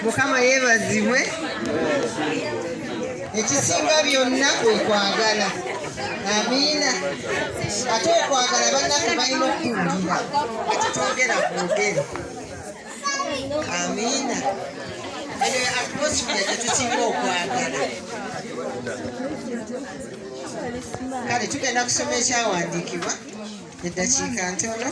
Mukama yebazibwe ekisinga byonna kwe kwagala. Amiina. Ate okwagala bannaffe balina okuwulira kati twogera kwogere. Amiina. Eyo atmosphere gye tusinga okwagala. Kale tugenda kusoma ekyawandiikibwa eddakiika ntono.